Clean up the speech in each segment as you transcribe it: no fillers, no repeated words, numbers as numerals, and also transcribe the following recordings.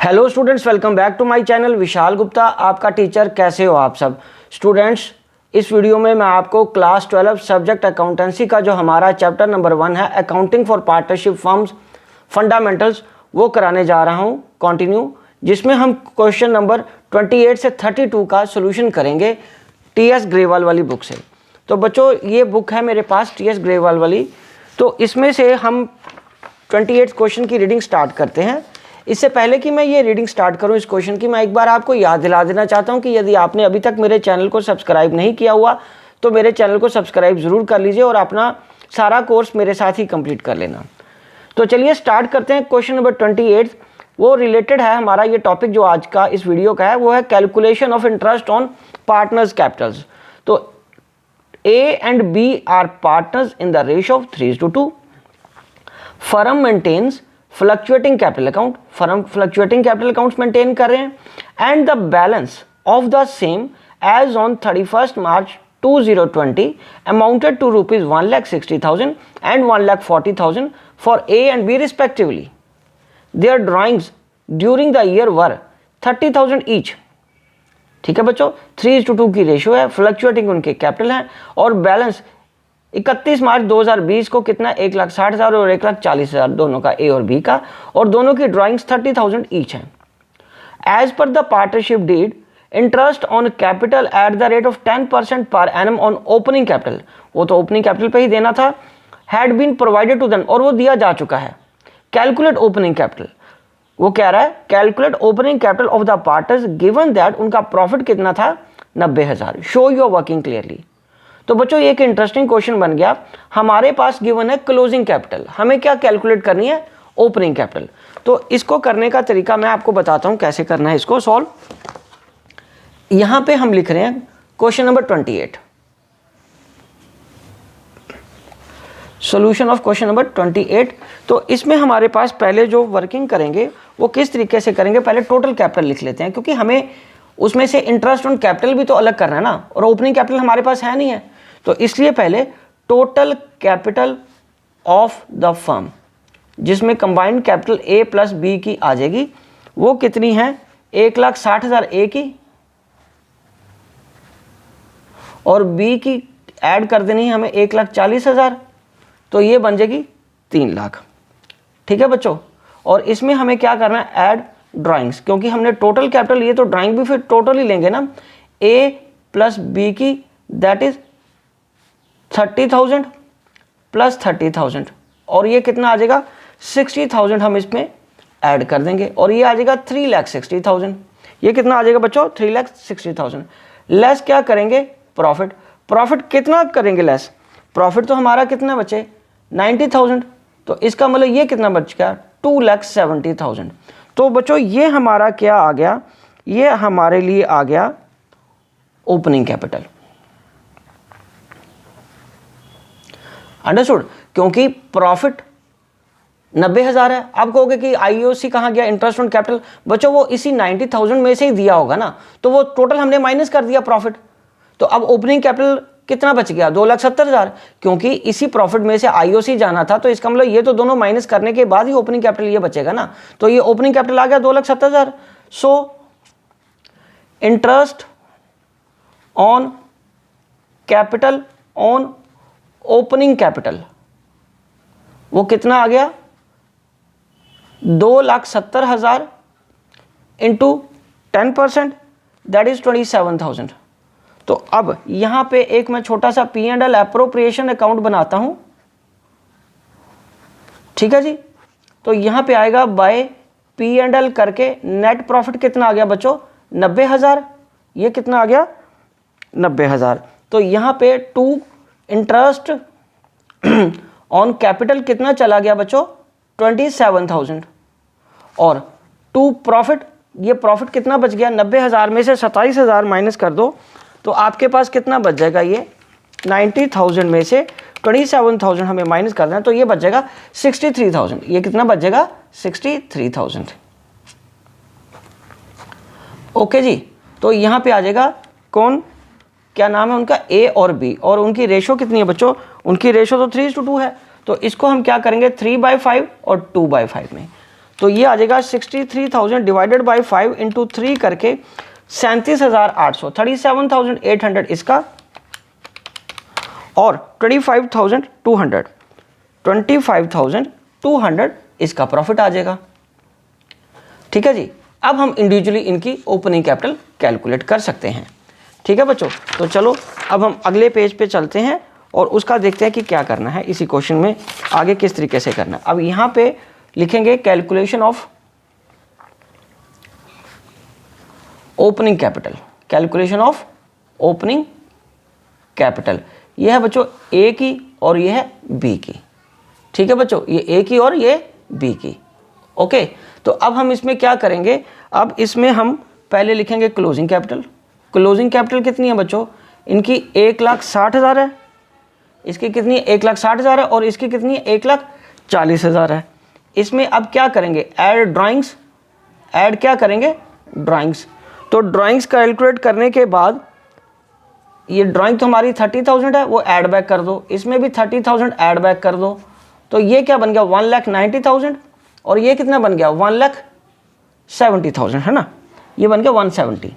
Hello students, welcome back to my channel. Vishal Gupta आपका teacher. कैसे हो आप सब स्टूडेंट्स? इस वीडियो में मैं आपको क्लास 12 सब्जेक्ट अकाउंटेंसी का जो हमारा चैप्टर नंबर 1 है accounting for partnership firms fundamentals वो कराने जा रहा हूं कंटिन्यू, जिसमें हम क्वेश्चन नंबर 28 से 32 का सोल्यूशन करेंगे टी.एस. ग्रेवाल वाली बुक से। तो बच्चों ये बुक है मेरे पास टी.एस. ग्रेवाल वाली, तो इसमें से हम 28 क्वेश्चन की रीडिंग स्टार्ट करते हैं। इससे पहले कि मैं ये रीडिंग स्टार्ट करूं इस क्वेश्चन की, मैं एक बार आपको याद दिला देना चाहता हूं कि यदि आपने अभी तक मेरे चैनल को सब्सक्राइब नहीं किया हुआ तो मेरे चैनल को सब्सक्राइब ज़रूर कर लीजिए और अपना सारा कोर्स मेरे साथ ही कंप्लीट कर लेना। तो चलिए स्टार्ट करते हैं। क्वेश्चन नंबर 28 वो रिलेटेड है, हमारा ये टॉपिक जो आज का इस वीडियो का है वो है calculation of interest on partners capitals. तो A and B are partners in the ratio of 3:2। Firm maintains fluctuating capital account, firm fluctuating capital accounts maintain कर रहे हैं and the balance of the same as on 31 March 2020 amounted to rupees 1,60,000 and 1,40,000 for A and B respectively. Their drawings during the year were 30,000 each. ठीक है बच्चों, 3:2 की ratio है, fluctuating उनके capital हैं और बैलेंस 31 मार्च 2020 को कितना 1,60,000 और 1,40,000 दोनों का, ए और बी का, और दोनों की ड्राइंग्स 30,000 ईच हैं। As per the partnership deed interest on capital at the rate of 10% per annum on opening capital, वो तो ओपनिंग कैपिटल पे ही देना था, had been provided to them, और वो दिया जा चुका है। कैलकुलेट ओपनिंग कैपिटल, वो कह रहा है calculate opening capital of the partners given that उनका प्रॉफिट कितना था 90,000। Show your working clearly. तो बच्चों ये एक इंटरेस्टिंग क्वेश्चन बन गया। हमारे पास गिवन है क्लोजिंग कैपिटल, हमें क्या कैलकुलेट करनी है? Opening capital. तो इसको करने का तरीका मैं आपको बताता हूं कैसे करना है इसको सॉल्व। यहां पे हम लिख रहे हैं question number 28, solution of question number 28। तो इसमें हमारे पास पहले जो वर्किंग करेंगे वो किस तरीके से करेंगे, पहले टोटल कैपिटल लिख लेते हैं, क्योंकि हमें उसमें से इंटरेस्ट ऑन कैपिटल भी तो अलग करना है ना, और ओपनिंग कैपिटल हमारे पास है नहीं है, तो इसलिए पहले total capital of the firm, जिसमें combined capital A plus B की आ जाएगी, वो कितनी है 1,60,000 ए की, और बी की ऐड कर देनी है हमें 1,40,000, तो ये बन जाएगी 3 लाख। ठीक है बच्चों, और इसमें हमें क्या करना है, ऐड ड्राइंग्स, क्योंकि हमने टोटल कैपिटल लिए तो ड्राइंग भी फिर टोटल ही लेंगे ना, ए प्लस बी की दैट इज 30,000 प्लस 30,000, और ये कितना आ जाएगा 60,000, हम इसमें ऐड कर देंगे और ये आ जाएगा 3,60,000। ये कितना आ जाएगा बच्चों 3,60,000। लेस क्या करेंगे, प्रॉफिट। प्रॉफिट कितना करेंगे लेस, प्रॉफिट तो हमारा कितना बचे 90,000, तो इसका मतलब ये कितना बच गया 2,70,000। तो बच्चों ये हमारा क्या आ गया, ये हमारे लिए आ गया ओपनिंग कैपिटल। अंडरस्टूड? क्योंकि प्रॉफिट 90,000 है। आप कहोगे कि आईओसी कहाँ गया, इंटरेस्ट ऑन कैपिटल? बच्चों वो इसी 90,000 में से ही दिया होगा ना, तो वो टोटल हमने माइनस कर दिया प्रॉफिट। तो अब ओपनिंग कैपिटल कितना बच गया 2,70,000, क्योंकि इसी प्रॉफिट में से आईओसी जाना था, तो इसका मतलब ये तो दोनों माइनस करने के बाद ही ओपनिंग कैपिटल ये बचेगा ना, तो ये ओपनिंग कैपिटल आ गया 2,70,000। सो interest on capital on opening capital वो कितना आ गया 2,70,000 इंटू 10%, दैट इज 27,000। तो अब यहां पे एक मैं छोटा सा P&L एप्रोप्रिएशन अकाउंट बनाता हूं। ठीक है जी, तो यहां पे आएगा बाय P&L करके नेट प्रॉफिट कितना आ गया बच्चों 90,000। ये कितना आ गया 90,000। तो यहां पे टू इंटरेस्ट ऑन कैपिटल कितना चला गया बच्चों 27,000, और टू प्रॉफिट, ये प्रॉफिट कितना बच गया 90,000 में से 27,000 माइनस कर दो तो आपके पास कितना बच जाएगा, ये 90,000 में से 27,000 हमें माइनस करना है, तो ये बच जाएगा 63,000। ये कितना बच जाएगा 63,000। ओके जी, तो यहां पे आ जाएगा कौन, क्या नाम है उनका, ए और बी, और उनकी रेशो कितनी है बच्चों, उनकी रेशो तो 3:2 है, तो इसको हम क्या करेंगे 3/5 और 2/5 में। तो ये आ जाएगा 63,000 डिवाइडेड बाई 5 इंटू 3 करके 37,800, 37,800 इसका और 25,200 इसका प्रॉफिट आ जाएगा। ठीक है जी। अब हम इंडिविजुअली इनकी ओपनिंग कैपिटल कैलकुलेट कर सकते हैं। ठीक है बच्चों, तो चलो अब हम अगले पेज पे चलते हैं और उसका देखते हैं कि क्या करना है, इसी क्वेश्चन में आगे किस तरीके से करना है। अब यहाँ पे लिखेंगे calculation of opening capital, calculation of opening capital. यह है बच्चों ए की और यह है बी की। ठीक है बच्चों, ये ए की और ये बी की। ओके, तो अब हम इसमें क्या करेंगे, अब इसमें हम पहले लिखेंगे क्लोजिंग कैपिटल। क्लोजिंग कैपिटल कितनी है बच्चों, इनकी 1,60,000 है, इसकी कितनी है 1,60,000 है और इसकी कितनी है 1,40,000 है। इसमें अब क्या करेंगे, ऐड ड्राइंग्स, ऐड क्या करेंगे ड्राइंग्स। तो ड्राइंग्स कैलकुलेट करने के बाद ये ड्राइंग तो हमारी 30,000 है, वो ऐड बैक कर दो, इसमें भी 30,000 ऐड बैक कर दो, तो ये क्या बन गया 1,90,000 और ये कितना बन गया 1,70,000 है ना, ये बन गया 170,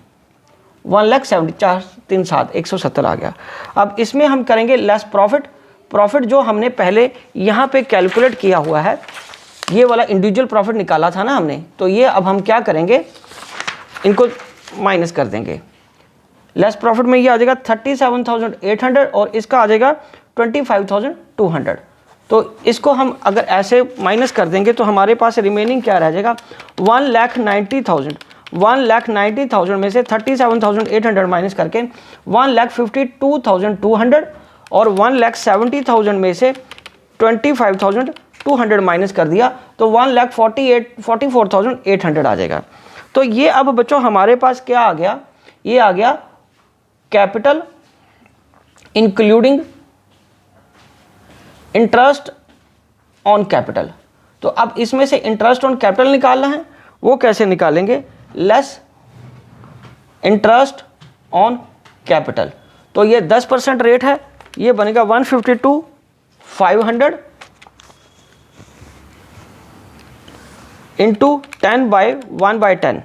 1,70,000, 4 3 7 170 आ गया। अब इसमें हम करेंगे लेस प्रॉफिट। प्रॉफिट जो हमने पहले यहाँ पे कैलकुलेट किया हुआ है, ये वाला इंडिविजुअल प्रॉफिट निकाला था ना हमने, तो ये अब हम क्या करेंगे, इनको माइनस कर देंगे। लेस प्रॉफिट में ये आ जाएगा 37,800 और इसका आ जाएगा 25,200। तो इसको हम अगर ऐसे माइनस कर देंगे तो हमारे पास रिमेनिंग क्या रह जाएगा 1,90,000। 1,90,000 में से 37,800 माइनस करके 1,52,200 और 1,70,000 में से 25,200 माइनस कर दिया तो 1,44,800 आ जाएगा। तो ये अब बच्चों हमारे पास क्या आ गया, ये आ गया capital including interest on capital. तो अब इसमें से इंटरेस्ट ऑन कैपिटल निकालना है, वो कैसे निकालेंगे, लेस इंटरेस्ट ऑन कैपिटल। तो ये 10% रेट है, ये बनेगा 152,500 इंटू 10/1/10।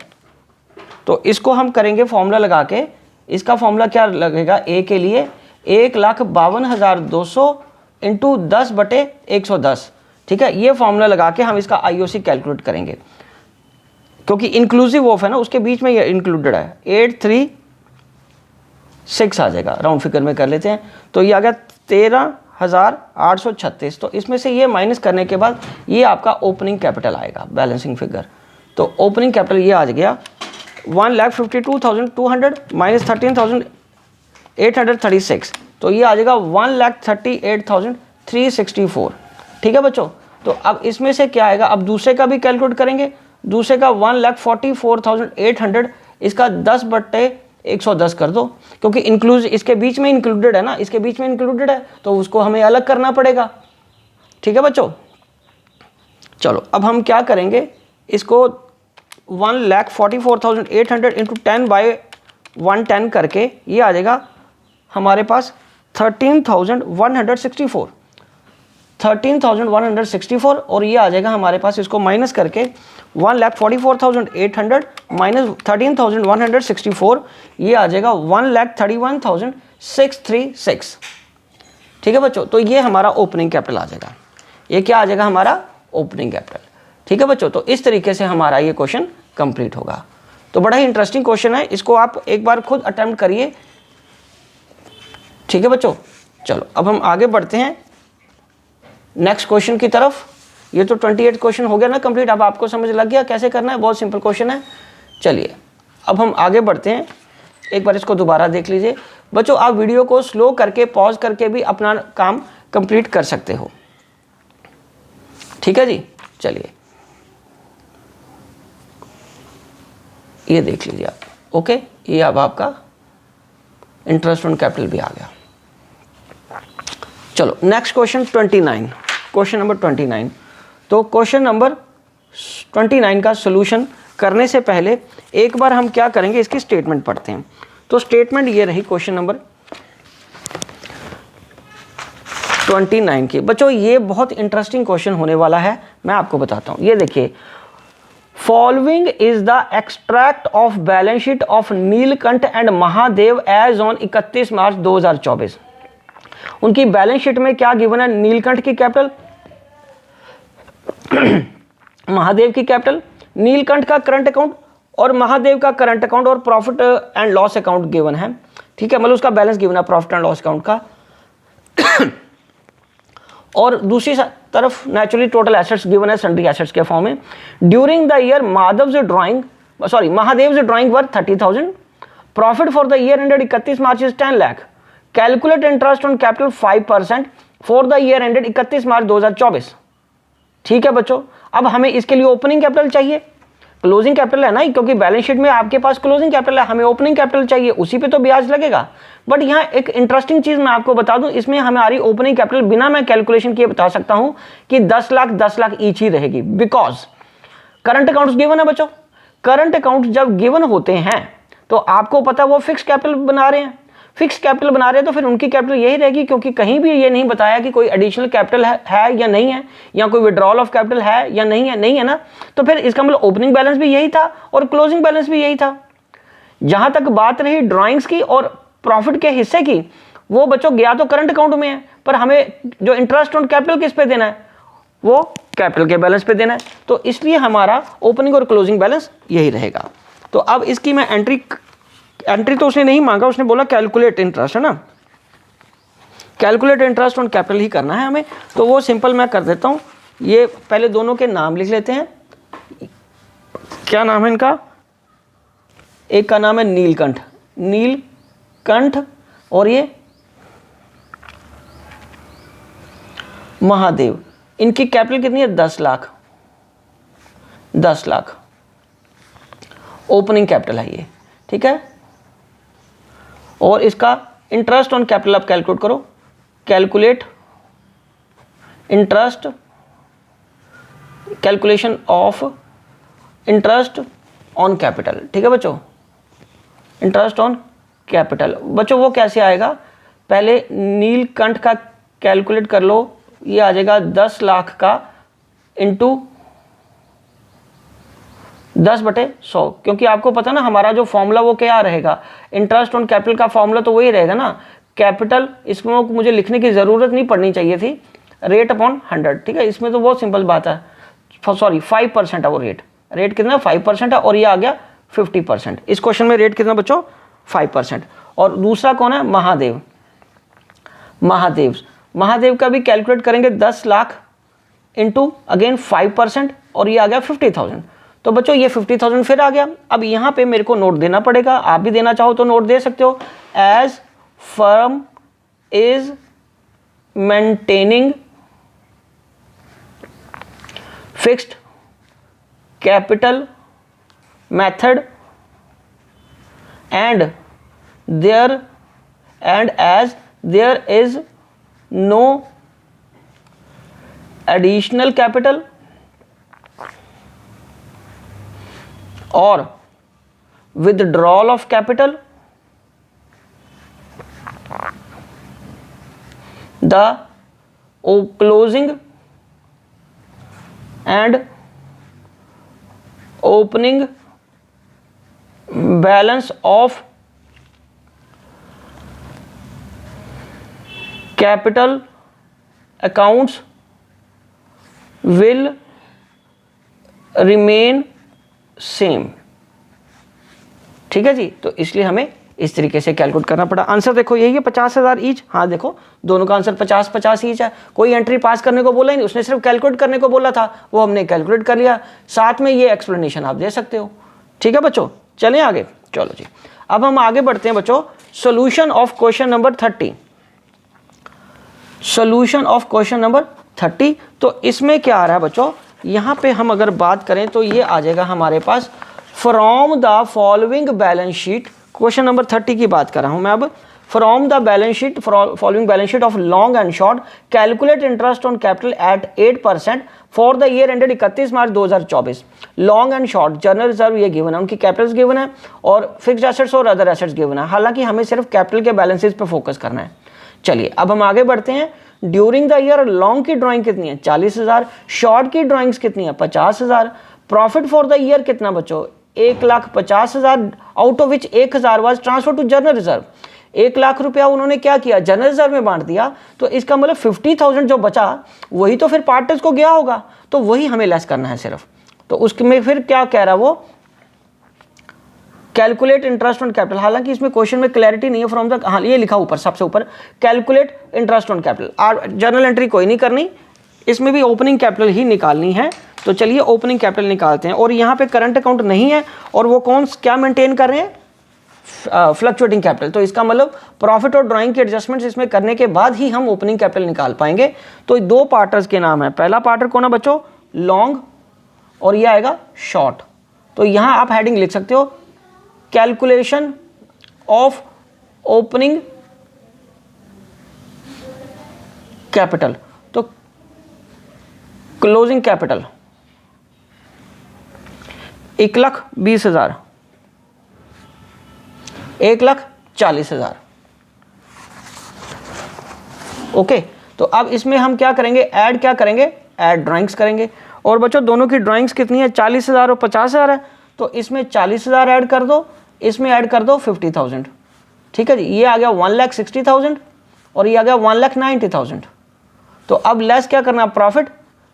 तो इसको हम करेंगे फॉर्मूला लगा के, इसका फॉर्मूला क्या लगेगा ए के लिए 1,52,200 इंटू 10/110। ठीक है, ये फॉर्मूला लगा के हम इसका आईओसी कैलकुलेट करेंगे, क्योंकि इंक्लूसिव ऑफ है ना, उसके बीच में ये इंक्लूडेड है। 836 आ जाएगा, राउंड फिगर में कर लेते हैं। तो ये आ गया 13,836। तो इसमें से ये माइनस करने के बाद ये आपका ओपनिंग कैपिटल आएगा, बैलेंसिंग फिगर। तो ओपनिंग कैपिटल ये आ गया 1,52,200 माइनस 13,836, तो ये आ जाएगा 1,38,364। ठीक है बच्चों, तो अब इसमें से क्या आएगा, अब दूसरे का भी कैलकुलेट करेंगे। दूसरे का 1,44,800, इसका 10/110 कर दो, क्योंकि इंक्लूज इसके बीच में इंक्लूडेड है ना, इसके बीच में इंक्लूडेड है, तो उसको हमें अलग करना पड़ेगा। ठीक है बच्चों, चलो अब हम क्या करेंगे, इसको 1,44,800 इंटू 10/110 करके ये आ जाएगा हमारे पास 13,164, 13,164 और ये आ जाएगा हमारे पास, इसको माइनस करके 1,44,800 माइनस 13,164, ये आ जाएगा 1,31,636। ठीक है बच्चों, तो ये हमारा ओपनिंग कैपिटल आ जाएगा। ये क्या आ जाएगा हमारा ओपनिंग कैपिटल। ठीक है बच्चों, तो इस तरीके से हमारा ये क्वेश्चन कंप्लीट होगा। तो बड़ा ही इंटरेस्टिंग क्वेश्चन है, इसको आप एक बार खुद अटेम्प्ट करिए। ठीक है बच्चों, चलो अब हम आगे बढ़ते हैं नेक्स्ट क्वेश्चन की तरफ। ये तो 28 क्वेश्चन हो गया ना कंप्लीट, अब आपको समझ लग गया कैसे करना है, बहुत सिंपल क्वेश्चन है। चलिए अब हम आगे बढ़ते हैं, एक बार इसको दोबारा देख लीजिए बच्चों। आप वीडियो को स्लो करके पॉज करके भी अपना काम कंप्लीट कर सकते हो। ठीक है जी, चलिए ये देख लीजिए आप। ओके, ये अब आपका इंटरेस्ट ऑन कैपिटल भी आ गया। चलो नेक्स्ट क्वेश्चन 29, क्वेश्चन नंबर 29। तो क्वेश्चन नंबर 29 का सॉल्यूशन करने से पहले एक बार हम क्या करेंगे, इसकी स्टेटमेंट पढ़ते हैं। तो स्टेटमेंट ये रही क्वेश्चन नंबर 29 की। बच्चों ये बहुत इंटरेस्टिंग क्वेश्चन होने वाला है, मैं आपको बताता हूँ। ये देखिए following is the extract of balance sheet of Neelkanth and Mahadev as on 31 March 2024। उनकी बैलेंस शीट में क्या गिवन है? नीलकंठ की कैपिटल, महादेव की कैपिटल, नीलकंठ का करंट अकाउंट और महादेव का करंट अकाउंट और profit and loss account given है। ठीक है, मतलब उसका बैलेंस गिवन है प्रॉफिट एंड लॉस अकाउंट का। और दूसरी तरफ नेचुरली टोटल एसेट्स गिवन है सन्ड्री एसेट्स के फॉर्म में। During the year Mahadev drawing worth 30,000, profit for the year ended 31 March is 10 lakh. Calculate interest on capital 5% for the year ended 31 March 2024। ठीक है बच्चों, अब हमें इसके लिए ओपनिंग कैपिटल चाहिए, क्लोजिंग कैपिटल है ना, क्योंकि बैलेंस शीट में आपके पास क्लोजिंग कैपिटल है, हमें ओपनिंग कैपिटल चाहिए, उसी पे तो ब्याज लगेगा। बट यहाँ एक इंटरेस्टिंग चीज मैं आपको बता दूं, इसमें हमारी ओपनिंग कैपिटल बिना मैं कैलकुलेशन किए बता सकता हूं कि 10 लाख ईच ही रहेगी, बिकॉज करंट अकाउंट्स गिवन है बच्चों। करंट अकाउंट जब गिवन होते हैं तो आपको पता वो फिक्स कैपिटल बना रहे हैं, फिक्स कैपिटल बना रहे हैं तो फिर उनकी कैपिटल यही रहेगी, क्योंकि कहीं भी ये नहीं बताया कि कोई एडिशनल कैपिटल है या नहीं है, या कोई विड्रॉल ऑफ कैपिटल है या नहीं है ना। तो फिर इसका मतलब ओपनिंग बैलेंस भी यही था और क्लोजिंग बैलेंस भी यही था। जहां तक बात रही ड्राइंग्स की और प्रॉफिट के हिस्से की, वो बच्चों गया तो करंट अकाउंट में है, पर हमें जो इंटरेस्ट ऑन कैपिटल किस पे देना है, वो कैपिटल के बैलेंस पे देना है। तो इसलिए हमारा ओपनिंग और क्लोजिंग बैलेंस यही रहेगा। तो अब इसकी मैं एंट्री तो उसने नहीं मांगा, उसने बोला कैलकुलेट इंटरेस्ट, है ना, कैलकुलेट इंटरेस्ट ऑन कैपिटल ही करना है हमें। तो वो सिंपल मैं कर देता हूं। ये पहले दोनों के नाम लिख लेते हैं। क्या नाम है इनका? एक का नाम है नीलकंठ, नीलकंठ, और ये महादेव। इनकी कैपिटल कितनी है? 10 लाख, 10 लाख ओपनिंग कैपिटल है ये। ठीक है, और इसका इंटरेस्ट ऑन कैपिटल आप कैलकुलेट करो, calculate interest, calculation of interest on capital. ठीक है बच्चों, इंटरेस्ट ऑन कैपिटल। बच्चों वो कैसे आएगा? पहले नीलकंठ का कैलकुलेट कर लो, ये आ जाएगा 10 लाख का इंटू 10/100, क्योंकि आपको पता ना हमारा जो फॉर्मूला वो क्या रहेगा, इंटरेस्ट ऑन कैपिटल का फॉर्मूला तो वही रहेगा ना, कैपिटल। इसमें मुझे लिखने की ज़रूरत नहीं पड़नी चाहिए थी, रेट अपॉन 100। ठीक है, इसमें तो बहुत सिंपल बात है, सॉरी 5% है वो रेट कितना? 5% है, और ये आ गया 50%। इस क्वेश्चन में रेट कितना बच्चों? 5%। और दूसरा कौन है? महादेव। महादेव का भी कैलकुलेट करेंगे 10 लाख इंटू अगेन 5%, और ये आ गया 50,000। तो बच्चों ये 50,000 फिर आ गया। अब यहाँ पे मेरे को नोट देना पड़ेगा, आप भी देना चाहो तो नोट दे सकते हो। As firm is maintaining fixed capital method and as there is no additional capital or withdrawal of capital, the closing and opening balance of capital accounts will remain same. ठीक है जी, तो इसलिए हमें इस तरीके से कैलकुलेट करना पड़ा। आंसर देखो यही है, 50,000 ईच। हाँ देखो दोनों का आंसर 50-50 ईच है। कोई एंट्री पास करने को बोला ही नहीं, उसने सिर्फ कैलकुलेट करने को बोला था, वो हमने कैलकुलेट कर लिया, साथ में ये एक्सप्लेनेशन आप दे सकते हो। ठीक है बच्चों, चलें आगे। चलो जी, अब हम आगे बढ़ते हैं बच्चों। Solution of question number 30, solution of question number 30। तो इसमें क्या आ रहा है बच्चों, यहाँ पे हम अगर बात करें तो ये आ जाएगा हमारे पास from the following balance sheet. Question number 30 की बात कर रहा हूँ मैं अब। From the balance sheet, following balance sheet of long and short, calculate interest on capital at 8% for the year ended 31 March 2024। Long and short general reserve ये given है, उनकी कैपिटल्स गिवन है और फिक्स्ड एसेट्स और other assets given है। हालांकि हमें सिर्फ कैपिटल के बैलेंसेस पे फोकस करना है। चलिए अब हम आगे बढ़ते हैं। ड्यूरिंग द ईयर लॉन्ग की ड्राइंग कितनी है? 40,000। शॉर्ट की ड्राइंग्स कितनी है? 50,000। प्रॉफिट फॉर द ईयर कितना बच्चों, 1,50,000, out of which 1,000 was transferred to general reserve. 1,00,000 रुपया उन्होंने क्या किया, जनरल रिजर्व में बांट दिया, तो इसका मतलब 50,000 जो बचा वही तो फिर पार्टनर्स को गया होगा, तो वही हमें लेस करना है सिर्फ। तो उसमें फिर क्या कह रहा वो, कैलकुलेट इंटरेस्ट ऑन कैपिटल। हालांकि इसमें क्वेश्चन में क्लैरिटी नहीं है फ्रॉम द, हाँ ये लिखा ऊपर सबसे ऊपर, calculate interest on capital. General entry कोई नहीं करनी, इसमें भी ओपनिंग कैपिटल ही निकालनी है। तो चलिए ओपनिंग कैपिटल निकालते हैं। और यहाँ पे करंट अकाउंट नहीं है, और वो कौन क्या मेंटेन कर रहे हैं, फ्लक्चुएटिंग कैपिटल। तो इसका मतलब प्रॉफिट और ड्राइंग के एडजस्टमेंट्स इसमें करने के बाद ही हम ओपनिंग कैपिटल निकाल पाएंगे। तो दो पार्टर्स के नाम है, पहला पार्टर कौन है बच्चों, लॉन्ग, और ये आएगा शॉर्ट। तो यहाँ आप हेडिंग लिख सकते हो, कैलकुलेशन ऑफ ओपनिंग कैपिटल, तो क्लोजिंग कैपिटल 1,20,000, 1,40,000। ओके, तो अब इसमें हम क्या करेंगे, ऐड क्या करेंगे, ऐड ड्राइंग्स करेंगे। और बच्चों दोनों की ड्राइंग्स कितनी है, 40,000 और 50,000 है, तो इसमें 40,000 ऐड कर दो, इसमें ऐड कर दो 50,000। ठीक है जी, ये आ गया 1,60,000 और ये आ गया 1,90,000। तो अब लेस क्या करना, प्रॉफिट,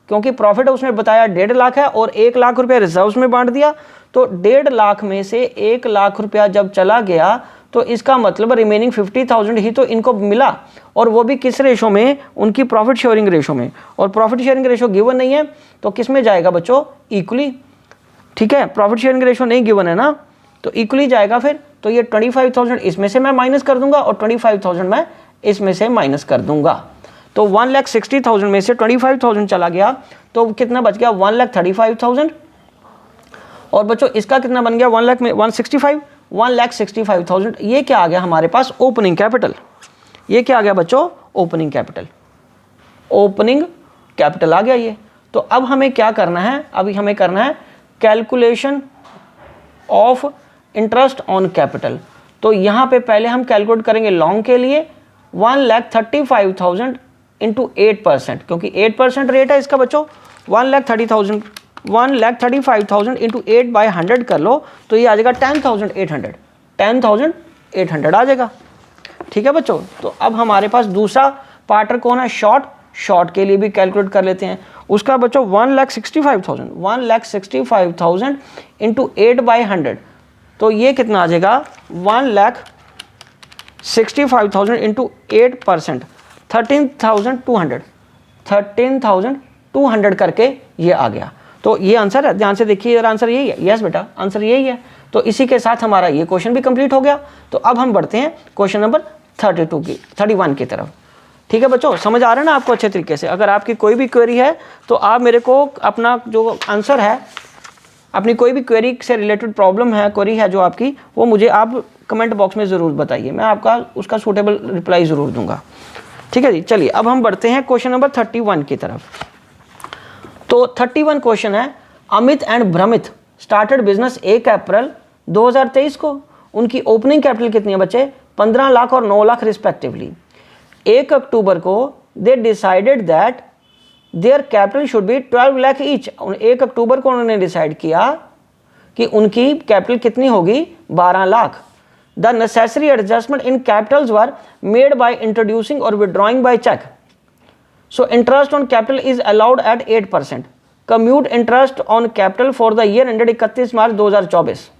क्योंकि प्रॉफिट उसने बताया 1.5 लाख है और 1,00,000 रुपया रिजर्व्स में बांट दिया, तो 1.5 लाख में से 1,00,000 रुपया जब चला गया तो इसका मतलब रिमेनिंग 50,000 ही तो इनको मिला, और वो भी किस रेशो में, उनकी प्रॉफिट शेयरिंग रेशो में। और प्रॉफिट शेयरिंग रेशो गिवन नहीं है, तो किस में जाएगा बच्चों, इक्वली। ठीक है, प्रॉफिट शेयरिंग रेशो नहीं गिवन है ना, तो इक्वली जाएगा फिर। तो ये 25,000 इसमें से मैं माइनस कर दूंगा और 25,000 मैं इसमें से माइनस कर दूंगा। तो 1,60,000 में से 25,000 चला गया, तो कितना बच गया, 1,35,000। और बच्चों इसका कितना बन गया, 1 लाख में 1,65,000। ये क्या आ गया हमारे पास, ओपनिंग कैपिटल। ये क्या आ गया बच्चों, ओपनिंग कैपिटल, ओपनिंग कैपिटल आ गया ये। तो अब हमें क्या करना है, अभी हमें करना है calculation of interest on capital. तो यहाँ पे पहले हम कैलकुलेट करेंगे लॉन्ग के लिए 1,35,000 इंटू 8%, क्योंकि 8% रेट है इसका बच्चों। 1,35,000 इंटू 8/100 कर लो, तो ये आ जाएगा 10,800, 10,800 आ जाएगा। ठीक है बच्चों, तो अब हमारे पास दूसरा पार्टर कौन है, शॉर्ट। शॉर्ट के लिए भी कैलकुलेट कर लेते हैं। उसका बच्चों 1,65,000 इंटू 8/100, तो ये कितना आ जाएगा, 1,65,000 इंटू 8%, 13,200 करके ये आ गया। तो ये आंसर है, ध्यान से देखिए यार, आंसर यही है। यस बेटा, आंसर यही है। तो इसी के साथ हमारा ये क्वेश्चन भी कंप्लीट हो गया। तो अब हम बढ़ते हैं क्वेश्चन नंबर 31 की तरफ। ठीक है बच्चों, समझ आ रहा है ना आपको अच्छे तरीके से। अगर आपकी कोई भी क्वेरी है तो आप मेरे को अपना जो आंसर है, अपनी कोई भी क्वेरी से रिलेटेड प्रॉब्लम है, क्वेरी है जो आपकी, वो मुझे आप कमेंट बॉक्स में ज़रूर बताइए, मैं आपका उसका सूटेबल रिप्लाई ज़रूर दूंगा। ठीक है जी, चलिए अब हम बढ़ते हैं क्वेश्चन नंबर 31 की तरफ। तो 31 क्वेश्चन है, अमित एंड भ्रमित स्टार्टेड बिजनेस 1 अप्रैल 2023 को। उनकी ओपनिंग कैपिटल कितनी है बच्चे, 15 लाख और 9 लाख रिस्पेक्टिवली। 1 अक्टूबर को they decided that their capital should be 12 lakh each. 1 अक्टूबर को उन्होंने डिसाइड किया कि उनकी कैपिटल कितनी होगी, 12 lakh. The necessary adjustment in capitals were made by introducing और withdrawing by cheque. So interest on capital is allowed at 8%। Compute interest on capital for the year ended 31 March 2024।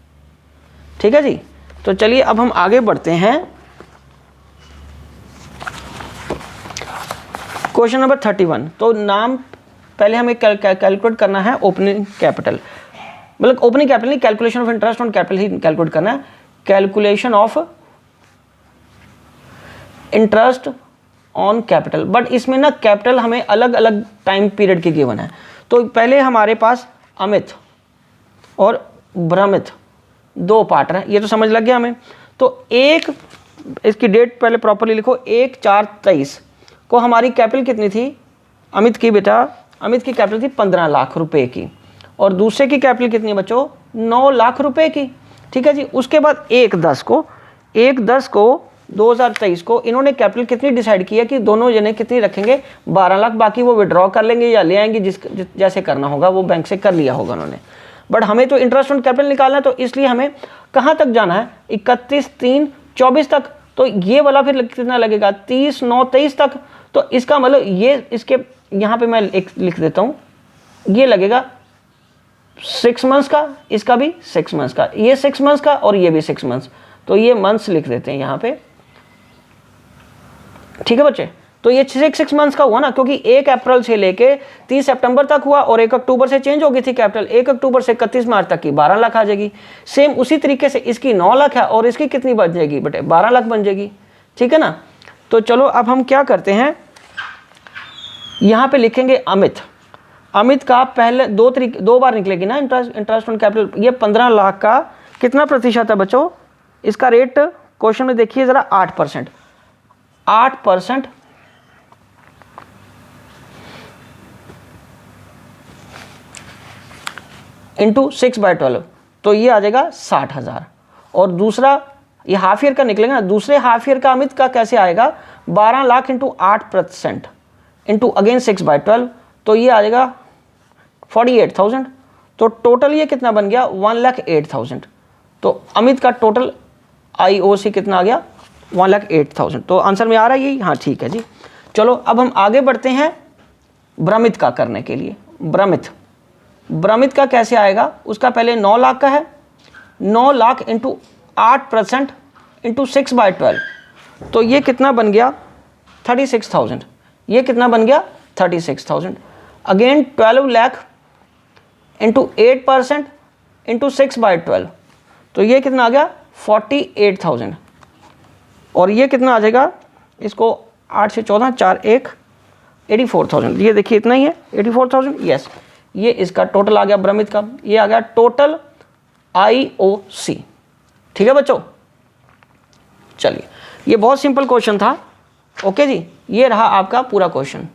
ठीक है जी, तो चलिए अब हम आगे बढ़ते हैं। Question number 31। तो नाम पहले हमें कैलकुलेट करना है ओपनिंग कैपिटल, मतलब ओपनिंग कैपिटल नहीं, calculation of interest on capital he calculate करना है। Calculation of interest on capital, but इसमें ना कैपिटल हमें अलग अलग टाइम पीरियड की गिवन है। तो पहले हमारे पास अमित और भ्रमित दो पार्टनर हैं, ये तो समझ लग गया हमें। तो एक, इसकी डेट पहले प्रॉपरली लिखो, 1/4/23 को हमारी कैपिटल कितनी थी, अमित की बेटा, अमित की कैपिटल थी 15 लाख रुपए की, और दूसरे की कैपिटल कितनी है बच्चों, 9 लाख रुपए की। ठीक है जी, उसके बाद 1/10 को 2023 को इन्होंने कैपिटल कितनी डिसाइड किया कि दोनों जने कितनी रखेंगे, 12 लाख। बाकी वो विड्रॉ कर लेंगे या ले आएंगे, जैसे करना होगा वो बैंक से कर लिया होगा उन्होंने। बट हमें तो इंटरेस्ट ऑन कैपिटल निकालना है, तो इसलिए हमें कहाँ तक जाना है, 31/3/24 तक। तो ये वाला फिर कितना लगेगा, 30/9/23 तक। तो इसका मतलब ये इसके यहाँ पे मैं लिख देता हूँ, ये लगेगा 6 मंथ्स का, इसका भी 6 मंथ्स का, ये 6 मंथ्स का और ये भी 6 मंथ्स। तो ये मंथ्स लिख देते हैं यहाँ पे, ठीक है बच्चे। तो ये 6 मंथ्स का हुआ ना, क्योंकि 1 अप्रैल से लेके 30 सितंबर तक हुआ और 1 अक्टूबर से चेंज हो गई थी कैपिटल। 1 अक्टूबर से 31 मार्च तक की 12 लाख आ जाएगी। सेम उसी तरीके से इसकी 9 लाख है और इसकी कितनी बन जाएगी बेटे, 12 लाख बन जाएगी, ठीक है ना। तो चलो अब हम क्या करते हैं, यहाँ पे लिखेंगे अमित। अमित का पहले 2 बार निकलेगी ना इंटरेस्ट ऑन कैपिटल। ये 15 लाख का कितना प्रतिशत है बच्चों, इसका रेट क्वेश्चन में देखिए जरा, 8%। 8% इंटू 6/12, तो ये आ जाएगा 60,000। और दूसरा ये हाफ ईयर का निकलेगा ना, दूसरे हाफ ईयर का अमित का कैसे आएगा, 12 लाख इंटू 8% इंटू अगेन 6/12, तो ये आ जाएगा 48,000। तो टोटल ये कितना बन गया, 1,08,000। तो अमित का टोटल IOC कितना आ गया, 1,08,000। तो आंसर में आ रहा है यही, हाँ ठीक है जी। चलो अब हम आगे बढ़ते हैं भ्रमित का करने के लिए। भ्रमित का कैसे आएगा, उसका पहले 9 लाख का है, 9 लाख इंटू 8% इंटू 6/12, तो ये कितना बन गया, 36,000। ये कितना बन गया, 36,000। अगेन 12 लाख इंटू 8% इंटू 6/12, तो ये कितना आ गया, 48,000। और ये कितना आ जाएगा, इसको 8 से 14, 4 1 84,000। ये देखिए इतना ही है, 84,000। यस, ये इसका टोटल आ गया भ्रमित का, ये आ गया टोटल IOC, ठीक है बच्चों। चलिए, ये बहुत सिंपल क्वेश्चन था, ओके जी। ये रहा आपका पूरा क्वेश्चन,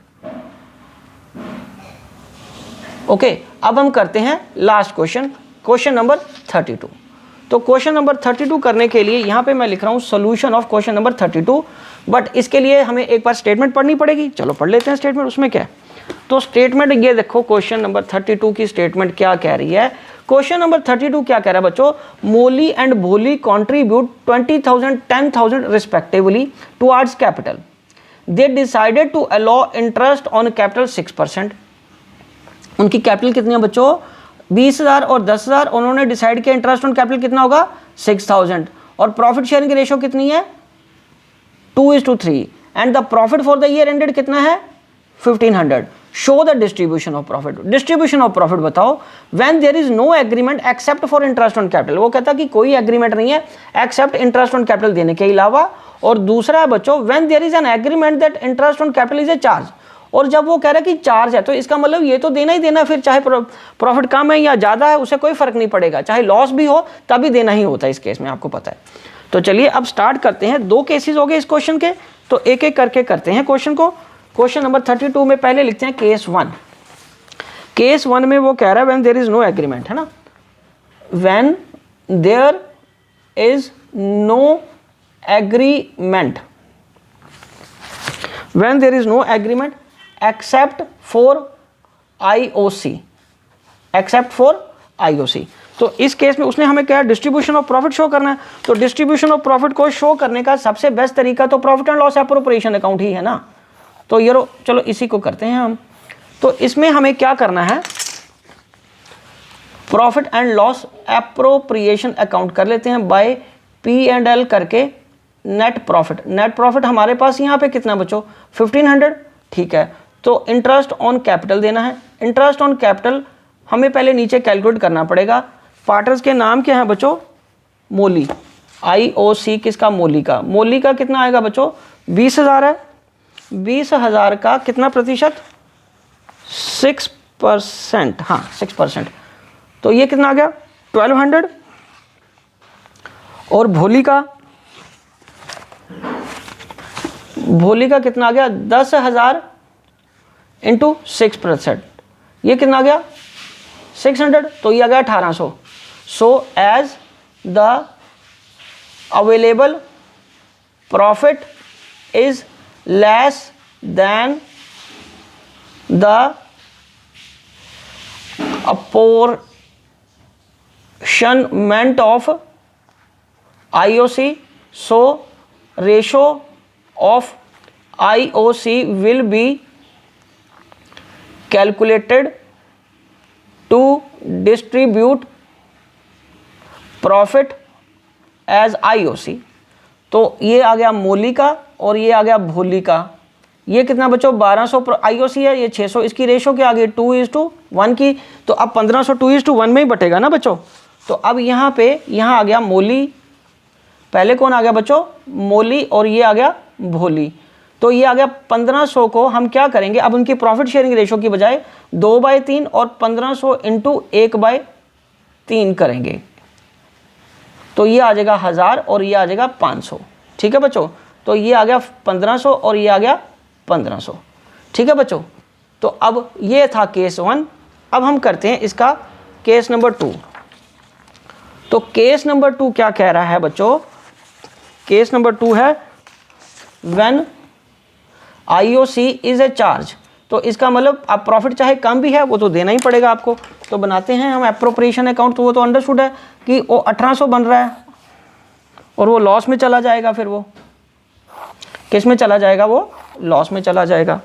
ओके। अब हम करते हैं लास्ट क्वेश्चन, क्वेश्चन नंबर 32। तो क्वेश्चन नंबर 32 करने के लिए यहाँ पे मैं लिख रहा हूँ solution of question number 32, but इसके लिए हमें एक बार स्टेटमेंट पढ़नी पड़ेगी। चलो पढ़ लेते हैं स्टेटमेंट, उसमें क्या है। तो स्टेटमेंट ये देखो, क्वेश्चन नंबर 32 की स्टेटमेंट क्या कह रही है। क्वेश्चन नंबर 32 क्या कह रहा है बच्चों, Moli and Bholi contribute 20,000 10,000 respectively towards capital. They decided to allow interest on capital 6%। उनकी कैपिटल कितनी है बच्चों, 20,000 और 10,000। उन्होंने डिसाइड किया इंटरेस्ट ऑन कैपिटल कितना होगा, 6,000। और प्रॉफिट शेयरिंग की रेशियो कितनी है, 2:3। And the profit for the year ended कितना है, 1,500। Show the distribution of profit. Distribution of profit बताओ when there is no agreement except for interest on capital. वो कहता कि कोई एग्रीमेंट नहीं है एक्सेप्ट इंटरेस्ट ऑन कैपिटल देने के अलावा। और दूसरा है बच्चों, when there is an agreement that interest on capital is a charge. और जब वो कह रहा है कि चार्ज है, तो इसका मतलब ये तो देना ही देना, फिर चाहे प्रॉफिट कम है या ज़्यादा है उसे कोई फर्क नहीं पड़ेगा, चाहे लॉस भी हो तभी देना ही होता है इस केस में, आपको पता है। तो चलिए अब स्टार्ट करते हैं। 2 केसेस हो गए इस क्वेश्चन के, तो एक एक करके करते हैं क्वेश्चन को। क्वेश्चन नंबर 32 में पहले लिखते हैं केस 1। केस 1 में वो कह रहा है when there is no agreement, है ना, when there is no agreement, when there is no agreement except for IOC, except for IOC। तो इस केस में उसने हमें क्या डिस्ट्रीब्यूशन ऑफ प्रॉफिट शो करना है। तो डिस्ट्रीब्यूशन ऑफ प्रॉफिट को शो करने का सबसे बेस्ट तरीका तो profit and loss appropriation account ही है ना। तो ये चलो इसी को करते हैं हम। तो इसमें हमें क्या करना है, profit and loss appropriation account कर लेते हैं बाय P&L करके नेट प्रॉफिट। नेट प्रॉफिट हमारे पास यहाँ पे कितना बच्चों, 1,500, ठीक है। तो इंटरेस्ट ऑन कैपिटल देना है। इंटरेस्ट ऑन कैपिटल हमें पहले नीचे कैलकुलेट करना पड़ेगा। पार्टनर्स के नाम क्या है बच्चों, मोली। IOC किसका, मोली का। मोली का कितना आएगा बच्चों, 20,000 है। 20,000 का कितना प्रतिशत, 6%, हाँ 6%। तो ये कितना आ गया, 1,200। और भोली का कितना आ गया, 10,000 इंटू 6%, ये कितना आ गया, 600। तो ये आ गया 1,800। So as the available profit is less than the measurement of IOC, so ratio of IOC will be calculated to distribute profit as IOC। तो ये आ गया मोली का और ये आ गया भोली का। ये कितना बच्चों 1200 IOC है, ये 600, इसकी रेशो क्या आ गई 2:1 की। तो अब 1500 2:1 में ही बटेगा ना बच्चों। तो अब यहाँ पे यहाँ आ गया मोली, पहले कौन आ गया बच्चों मोली, और ये आ गया भोली। तो ये आ गया 1500 को हम क्या करेंगे, अब उनकी प्रॉफिट शेयरिंग रेशो की बजाय 2/3 और 1500 इंटू 1/3 करेंगे। तो ये आ जाएगा 1000 और ये आ जाएगा 500। ठीक है बच्चों, तो ये आ गया 1500 और ये आ गया 1500। ठीक है बच्चों, तो अब ये था केस 1। अब हम करते हैं इसका केस नंबर 2। तो केस नंबर 2 क्या कह रहा है बच्चों, केस नंबर 2 है when IOC is a charge. तो इसका मतलब अब प्रॉफिट चाहे कम भी है वो तो देना ही पड़ेगा आपको। तो बनाते हैं हम एप्रोप्रिएशन अकाउंट। तो वो तो अंडरस्टूड है कि वो 1800 बन रहा है और वो लॉस में चला जाएगा, फिर वो किस में चला जाएगा, वो लॉस में चला जाएगा।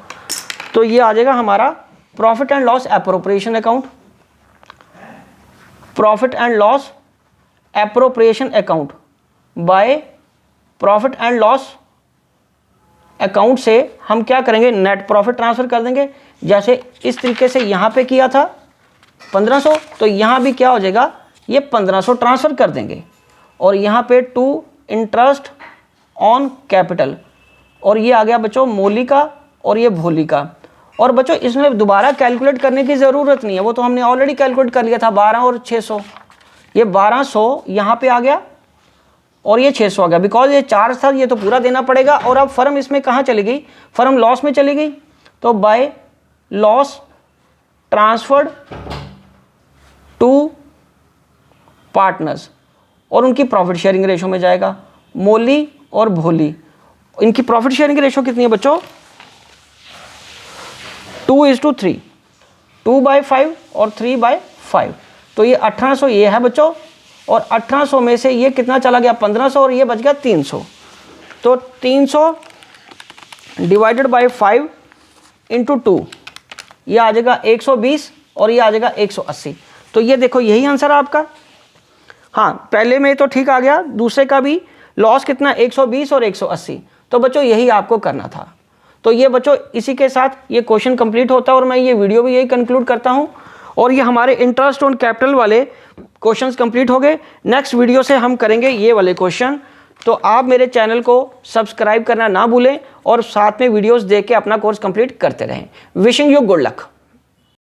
तो ये आ जाएगा हमारा profit and loss appropriation account. Profit and loss appropriation account by profit and loss account से हम क्या करेंगे, नेट प्रॉफिट ट्रांसफ़र कर देंगे। जैसे इस तरीके से यहाँ पे किया था 1500, तो यहाँ भी क्या हो जाएगा, ये 1500 ट्रांसफ़र कर देंगे। और यहाँ पे टू इंटरेस्ट ऑन कैपिटल, और ये आ गया बच्चों मोली का और ये भोली का। और बच्चों इसमें दोबारा कैलकुलेट करने की ज़रूरत नहीं है, वो तो हमने ऑलरेडी कैलकुलेट कर लिया था 12 और 600। ये 1200 यहाँ पे आ गया और ये 600 आ गया, बिकॉज ये चार्ज था, ये तो पूरा देना पड़ेगा। और अब फर्म इसमें कहाँ चली गई, फर्म लॉस में चली गई। तो by loss transferred to partners, और उनकी प्रॉफिट शेयरिंग रेशो में जाएगा। मोली और भोली, इनकी प्रॉफिट शेयरिंग रेशो कितनी है बच्चों 2:3, 2/5 और 3/5। तो ये 1800 ये है बच्चों, और 1800 में से ये कितना चला गया 1500 और ये बच गया 300। तो 300 डिवाइडेड बाय 5 इंटू 2, ये आ जाएगा 120 और ये आ जाएगा 180। तो ये देखो यही आंसर है आपका। हाँ पहले में तो ठीक आ गया, दूसरे का भी लॉस कितना 120 और 180। तो बच्चों यही आपको करना था। तो ये बच्चों इसी के साथ ये क्वेश्चन कंप्लीट होता है और मैं ये वीडियो भी यही कंक्लूड करता हूँ। और ये हमारे इंटरेस्ट ऑन कैपिटल वाले क्वेश्चंस कंप्लीट हो गए। नेक्स्ट वीडियो से हम करेंगे ये वाले क्वेश्चन। तो आप मेरे चैनल को सब्सक्राइब करना ना भूलें और साथ में वीडियोस देख के अपना कोर्स कंप्लीट करते रहें। Wishing you good luck.